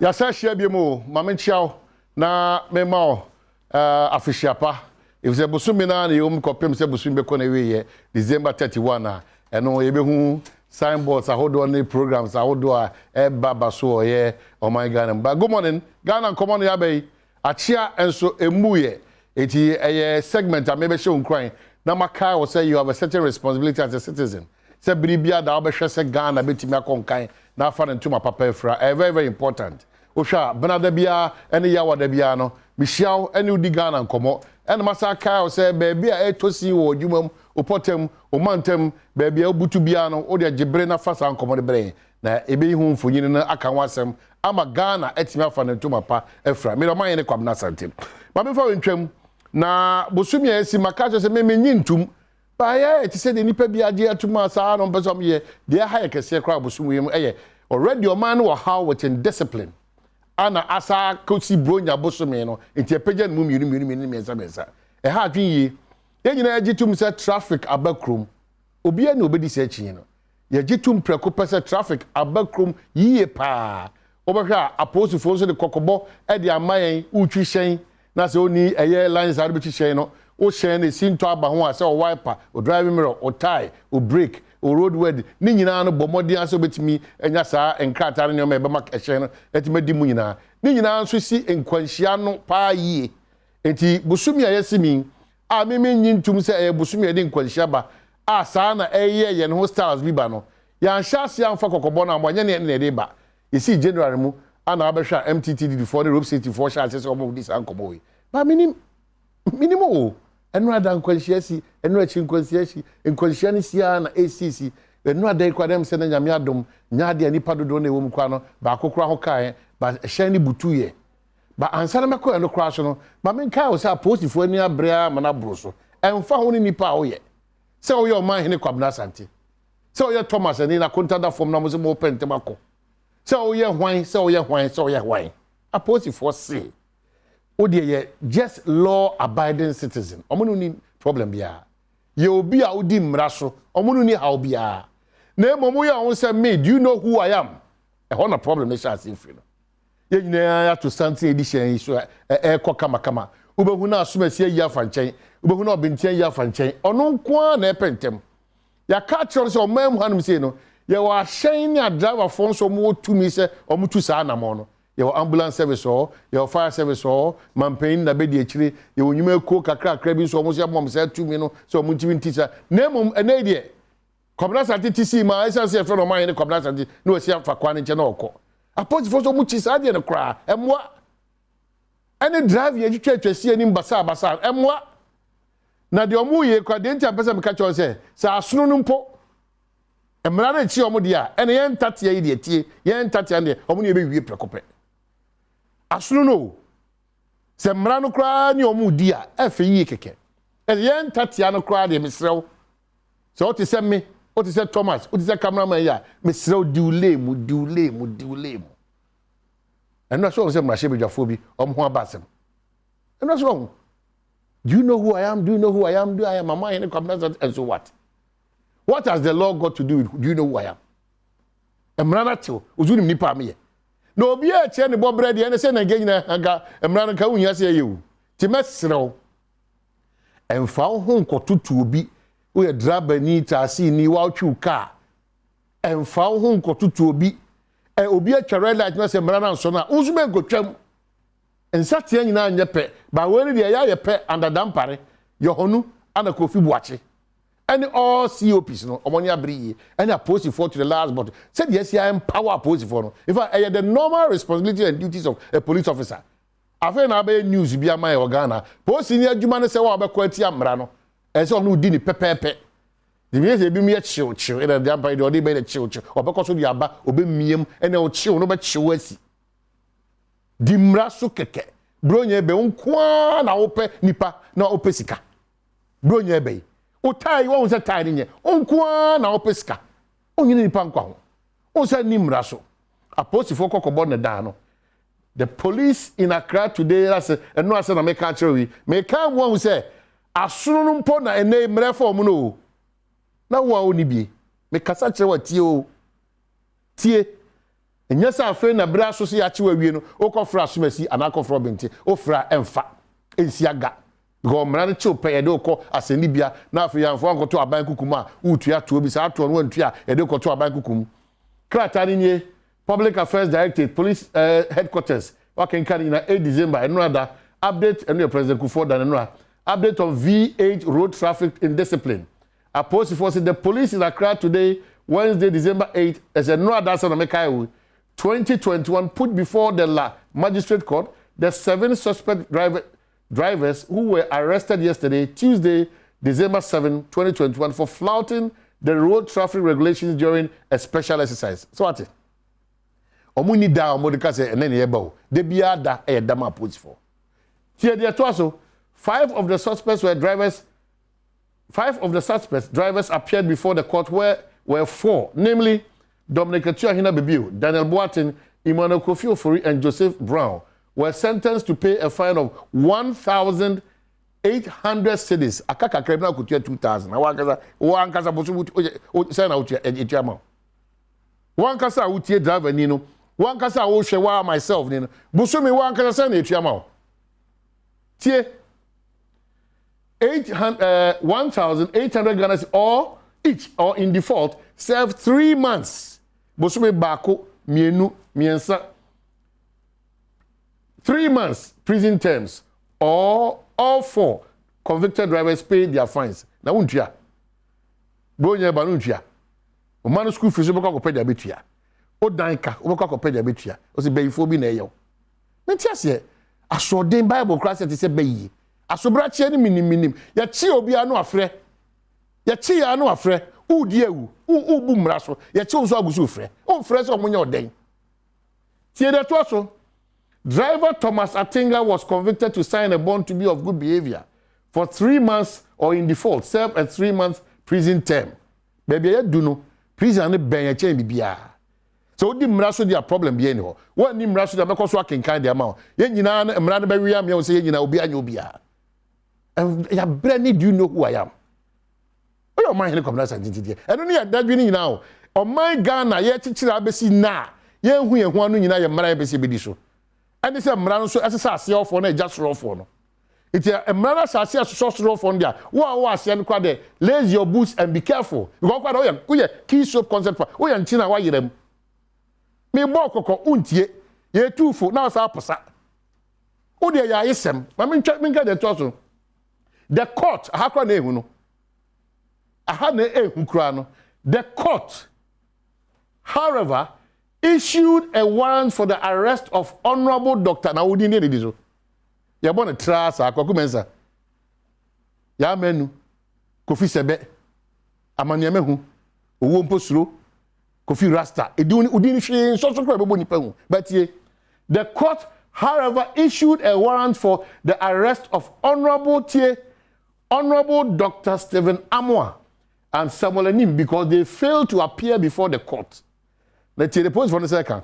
Ya sa share bi mo mama chiao na me ma afishiapa if ze busumi na yom kopem se busumi be kona we December 31 a eno ye be hu signboards ahodo ne programs ahodo a baba so ye oh my God. But good morning Ghana Nkomo ya be achia enso emuye eti segment a mebe show nkran na maka wo say you have a certain responsibility as a citizen say biribia da obehwe se Ghana betimi akonkan na afa ntuma papa efra very very important Osha benada bia ene ya wada bia no Michelle ene udi Ghana Nkomo ene masaka o se baby a etosi wo dwumam opotem o mantem baby a obutu bia no o de gibre na fasa Nkomo de bre na ebe hu mfonyini na aka wasem ama Ghana etimi afa ntuma pa efra me do man ne kwabna sante ma me fa wentwam na bosumi esi maka se me nyintum ba ya eti se de nipa bia age atuma sa no mpesom ye de ha ye kese kra bosumi yem already o man wo how with discipline ana asa kosi bronya bosome no enti epeja no mmienu mesa ha adwen yi ye nyina agitum se traffic abakrom obi ani obedi se achi no ye gitum preko pese traffic abakrom yiye pa obehwa aposifo so de kokobo e de amayen utwi hyen na se oni eye lines are betwi hyen no o hyen ne sinto aba ho a se o wiper o driving mirror o tie o brake o roadway ni nyina no bomodi aso betimi enya saa enkrata ne o ebe mak ehye no etimadi mu nyina ni nyina nso si enkwanhia no pa yie enti busumi ayesimi a meme nyintum se busumi ade enkwanhia ba a saa na eye ye no styles bi ba no ya nhyaase amfa kokobo na amanye ne de ba isi January mu ana abehwa MTTD before the rope safety for sha se omo di san komo we ba minimo enu ada nkwanhia si enu achi nkwanhia si nkwanhia ni sia na ACC enu ada ikwadem se na nyame adom nyaade anipa dodo na ewom kwa no ba akokora ho kae ba hyen ni butuye ba ansana mekọ eno kra so no ba menka o se postifo ani abrea mana broso emfa ho ni nipa a oye se oye o man hene kwabna sante se oye Thomas ani na kontada form na mo se mo pentem akọ se oye hwan a postifo se Odie just law abiding citizen. Omunu ni problem bia. Ye obi a odi mmara so. Omunu ni how bia. Na momo ya won say me, do you know who I am? E ho na problem e sha asifri no. Ye nyina ya to something edition so kama kama. Ubehu na asomasi ayi afanchen. Ubehu na obintia ayi afanchen. Ono nko na epentem. Ya ka choro so mam hanum say no. Ye wa hyen na driver phone so mo tumi say omutu sa na mo no. Your ambulance service or your fire service or mampain na bedi echire ye wonyuma eko kakra bi so omo se mom se 2 no so omo ntimi ntisa na mom ene de kobna sante tisi ma essence e no man ne kobna sante no osi afa kwa ne nche na okọ apoti fo so mu chisa de ne kra emwa ene drive ye twetwesi ani mbasa emwa na de omo ye kwa de ntia pesa me ka cho se sa asono no mpo emra na chi omo de a ene ye ntate ye de tie ye ntate ande omo ne ebe wie prekope Asunu no se mra no kra ni omu di a efe yi keke yen tatia no kra de misrew so o ti se me o ti se Thomas o ti se cameraman ya misrew diule mu eno so se mra shebedwafo bi omho abasem eno so do you know who I am do I am mama in the and so what has the law got to do with do you know who I am emra na cho ozunim nipa me no obi a che ne bobre de ene se na ganyina aga emra no ka wunya se yewu ti mesrew emfa ho nkotutu obi wo ye draba ni taasi ni wa twu ka emfa ho nkotutu obi obi a twere light na se emra na nso na uzume nkotwam ensate anyina anyepe ba wori de ya yepe under dampare yo honu ana kofi buache and all COPs no omoni abri and a post for to the last but said yes I empower post for no in fact the normal responsibility and duties of a police officer afa na be news bia my Ghana post ni adwuma no se wa be kwati amra no e se onu di ni pepepe the means e bi me chill in the empire the be the chill obekoso di aba obe miem ene o chill no be chill asi di mra so keke bronya be nko na ope nipa na ope sika bronya be o tai won se tai ni onko na opeska onyini nipa nkwa ho o se nimra so apostifo kokobo ne da no the police in Accra today no ase na make actually we make am won say asono mpo na ene mrefo mu no na wo oni bie me kasa kire wa tie Enya sa afa na bra so se ya chi wawie no okofra asomasi anakofra benti ofra emfa ensiaga go mra ne chi pe ye de okọ aseni bia na afa ya mfo ankoto aban kukum a utua to bi sa ato no antua ye de okoto aban kukum krata ni nie Public Affairs Directorate Police Headquarters wakenkan na 8 December enada update and President Kufuor and update on V8 road traffic indiscipline. A post for the police in Accra today, Wednesday, December 8th, as a no advance on 2021 put before the magistrate court the 7 suspect drivers who were arrested yesterday, Tuesday, December 7, 2021, for flouting the road traffic regulations during a special exercise. So what? Omuni da omodika say enene yeba de bia da e dama post for. Here there also 5 of the suspects drivers appeared before the court where were 4, namely Dominic Atuahina Bibiu, Daniel Boatin, Emmanuel Kofi Ofori, and Joseph Brown, were sentenced to pay a fine of 1,800 cedis. Akaka kremna kutia 2,000. Wankasa bosu say na utia etiama. Wankasa utie driver nino. Wankasa wo hwe myself nino. Bosu me wankasa say na etiama. Tie 1,800 Ghana or each or in default serve 3 months. Bosume bako mienu miensa 3 months prison terms or all 4 convicted drivers pay their fines. Na untia. Bonya ba untia. O man school fees obekwa ko pay their betua. O danka obekwa ko pay their betua. O se beyifo bi na eyo. Mentia se asorden Bible class te se beyi. Asobra chi ni minim ya chi obi anu afre ya chi ya anu afre udi ewu bu mra so ya chi so agusu frɛ o frɛ so omunye oden tie de to so driver Thomas Atinga was convicted to sign a bond to be of good behavior for 3 months or in default serve a 3 months prison term baby ya du no prison ne ben ya chen bibia so odi mra so dia problem bi eni ho wa ni mra so dia bekoso akenkan dia ma ye nyina na mra ne ba wi am ye se ye nyina obi anya obi a ya brand do you know who I am? Oh, your mind come last and don't need that winning now. Oh my Ghana, ye teacher abesi na. Ye hu ye hu anu nyina ye mra abesi bedi so. And this mra no so asesa ase of no just rough for no. It a mra ase ase so rough for dia. Wo ase no kwa de lace your boots and be careful. Because kwa do ye key soap concept for. Wo ye ntina wa yerem. Me bo kokko untie. Ye tufo na sa aposa. Wo de ya yesem. Ma me nka de to so. The court, the court, however, issued a warrant for the arrest of Honorable Dr. Now, we didn't need it. You're born a trass, a cocumensa. Yamenu, Kofi Sebe, Amanyamehu, Uwompo Slo, Kofi Rasta. It didn't so but the court, however, issued a warrant for the arrest of Honorable Dr. Stephen Amoa and Samuel Enim because they failed to appear before the court. Let's take the post for a second.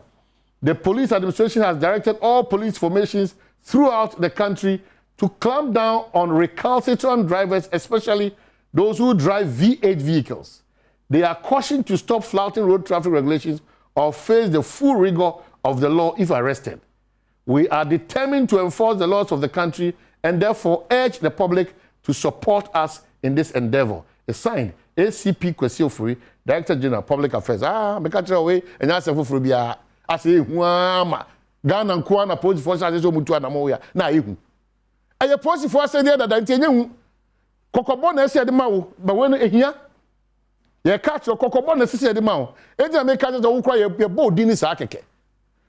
The police administration has directed all police formations throughout the country to clamp down on recalcitrant drivers, especially those who drive V8 vehicles. They are cautioned to stop flouting road traffic regulations or face the full rigor of the law if arrested. We are determined to enforce the laws of the country and therefore urge the public to support us in this endeavor. It's signed ACP Kwesi Ofori, Director General Public Affairs. Me catch away and ask for bia. I say huama Ghana Nkwana police force as so mutu anamo ya na ehu. Aye police force dey that ntenye hu. Kokobo na ese de mawo, ba we no ehia. Ye catch kokobo na ese de mawo. Eja me catch the wo kwa ye body ni sa keke.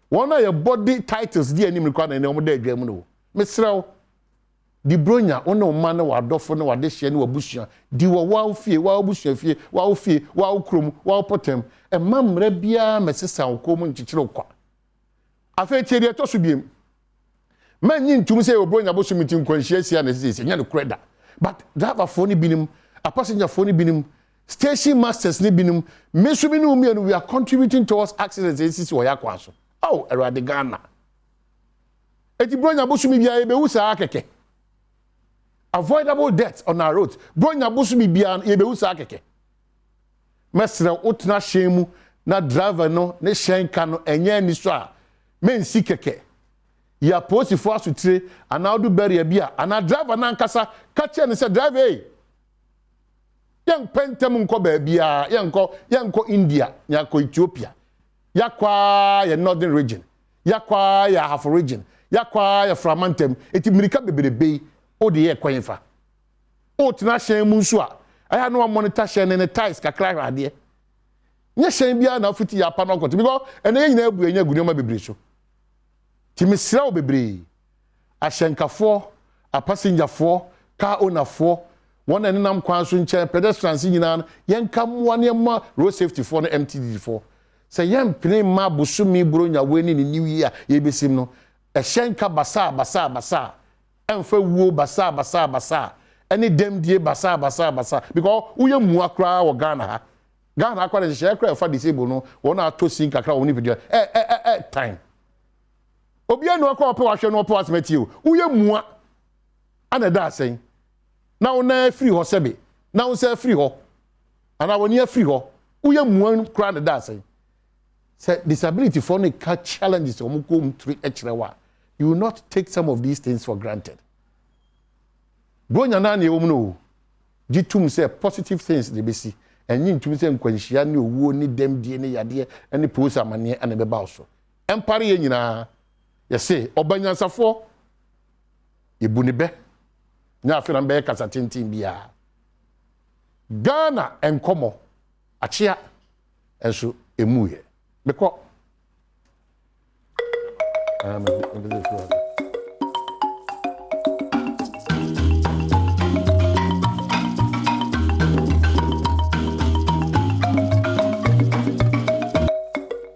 One of your body titles di anim kwa na ne omo da adwam no. Mesrew di bronya ono ma na wadofo na wade hye na wabusua di wo wa fie wa busua fie wa fie wa krom wa potem e mamra bia mesesa nkom nchichire kwa afa tie de to so biem manyi ntum se obronya bo so mitin kwanhia sia na sisi nya no kreda but driver phone binim a passenger phone binim station masters ni binim mesu binu mi and we are contributing towards accidents sisi wo yakwa so oh erade Ghana eti bronya bo so mi bia e be wusa akeke avoidable deaths on our roads. Bronya busu bi bia ye be usa keke. Mesra otna shemu na driver no ne shenka no enye ni so a men si keke ya posi fo asutire ana odu barrier bia ana driver na nkasa ka che ne se driver hey yan pentem nko ba bia yanko India yanko Ethiopia yakwa ya northern region yakwa ya half region yakwa ya fragmentum eti mirika beberebe o de ye kwanfa o tina hyen mu nso a aya no monitor hyen ne ties kakra hwade nye hyen bia na ofiti ya pa no koto because ene nyina abu enya gunoma bebre so ti mesira o bebre ahyenkafo a passengerfo car ownerfo won ene nam kwan so nche pedestrians nyina yenka mo ne ma road safety for no MTD for se yem pene ma busumi bronya weni ni new year ye besim no ehyenka basa emfa wuo basa any dem die basa because uye mu akra wo Ghana akwa de share kra fa disable no wona atosin kakra woni pedia time obi anu akwa ope wahwe no ope asmeti o uye mu ana da asen na wona free ho sebe na won say free ho ana woni free ho uye mu kra na da asen say disability for no challenges omuko three ekrewa you will not take some of these things for granted. Bronya na na ewo no gitum say positive things de besi enyi ntum say nkwanhia ne owuo ni dem die ne yade ne posa amane ane beba so empare ye nyina ye say obanyansafo ebu ne be nya afira mbe kasa tintin bia Ghana Nkomo achia enso emuye beko